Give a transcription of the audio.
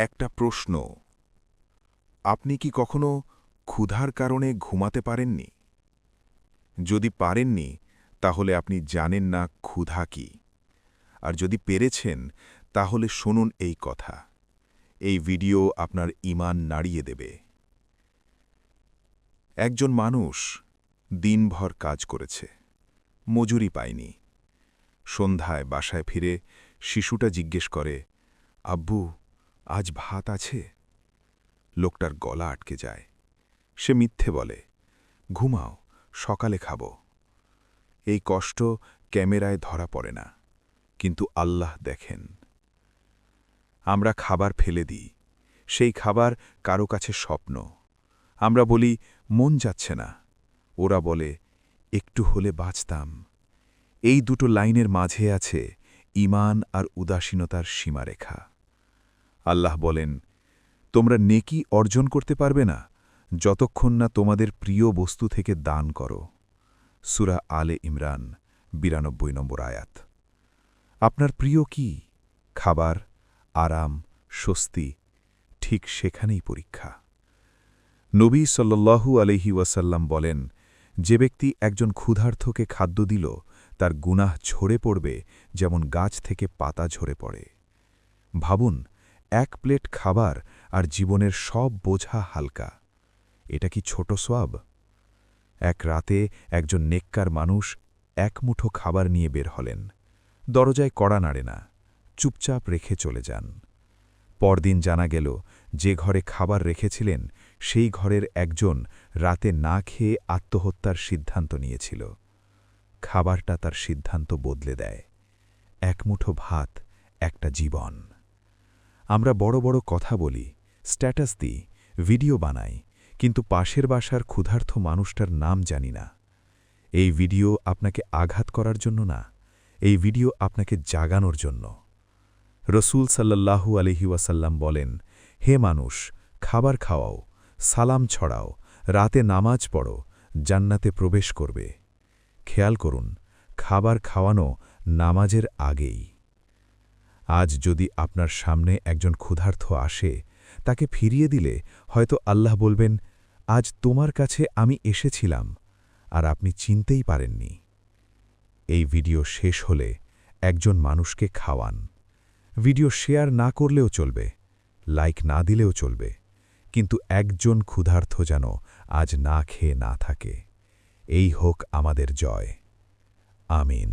একটা প্রশ্ন, আপনি কি কখনো ক্ষুধার কারণে ঘুমাতে পারেননি? যদি পারেননি, তাহলে আপনি জানেন না ক্ষুধা কি। আর যদি পেরেছেন, তাহলে শুনুন এই কথা। এই ভিডিও আপনার ঈমান নাড়িয়ে দেবে। একজন মানুষ দিনভর কাজ করেছে, মজুরি পায়নি। সন্ধ্যায় বাসায় ফিরে শিশুটা জিজ্ঞেস করে, আব্বু, আজ ভাত আছে? লোকটার গলা আটকে যায়। সে মিথ্যে বলে, ঘুমাও, সকালে খাব। এই কষ্ট ক্যামেরায় ধরা পড়ে না, কিন্তু আল্লাহ দেখেন। আমরা খাবার ফেলে দিই, সেই খাবার কারো কাছে স্বপ্ন। আমরা বলি, মন যাচ্ছে না। ওরা বলে, একটু হলে বাঁচতাম। এই দুটো লাইনের মাঝে আছে ঈমান আর উদাসীনতার সীমারেখা। আল্লাহ বলেন, তোমরা নেকি অর্জন করতে পারবে না যতক্ষণ না তোমাদের প্রিয় বস্তু থেকে দান করো। সূরা আলে ইমরান ৯২ নম্বর আয়াত। আপনার প্রিয় কি? খাবার, আরাম, স্বস্তি? ঠিক সেখানেই পরীক্ষা। নবী সাল্লাল্লাহু আলাইহি ওয়াসাল্লাম বলেন, যে ব্যক্তি একজন ক্ষুধার্তকে খাদ্য দিল, তার গুনাহ ঝরে পড়বে যেমন গাছ থেকে পাতা ঝরে পড়ে। ভাবুন, এক প্লেট খাবার আর জীবনের সব বোঝা হালকা। এটা কি ছোট সওয়াব? এক রাতে একজন নেককার মানুষ এক মুঠো খাবার নিয়ে বের হলেন। দরজায় কড়া নাড়ে না, চুপচাপ রেখে চলে যান। পরদিন জানা গেল, যে ঘরে খাবার রেখেছিলেন সেই ঘরের একজন রাতে না খেয়ে আত্মহত্যার সিদ্ধান্ত নিয়েছিল। খাবারটা তার সিদ্ধান্ত বদলে দেয়। এক মুঠো ভাত, একটা জীবন। আমরা বড় বড় কথা বলি, স্ট্যাটাস দিই, ভিডিও বানাই, কিন্তু পাশের বাসার ক্ষুধার্ত মানুষটার নাম জানি না। এই ভিডিও আপনাকে আঘাত করার জন্য না, এই ভিডিও আপনাকে জাগানোর জন্য। রসূল সাল্লাল্লাহু আলাইহি ওয়াসাল্লাম বলেন, হে মানুষ, খাবার খাওয়াও, সালাম ছড়াও, রাতে নামাজ পড়ো, জান্নাতে প্রবেশ করবে। খেয়াল করুন, খাবার খাওয়ানো নামাজের আগেই। আজ যদি আপনার সামনে একজন ক্ষুধার্ত আসে, তাকে ফিরিয়ে দিলে হয়তো আল্লাহ বলবেন, আজ তোমার কাছে আমি এসেছিলাম, আর আপনি চিনতেই পারেননি। এই ভিডিও শেষ হলে একজন মানুষকে খাওয়ান। ভিডিও শেয়ার না করলেও চলবে, লাইক না দিলেও চলবে, কিন্তু একজন ক্ষুধার্ত যেন আজ না খেয়ে না থাকে। এই হোক আমাদের জয়। আমিন।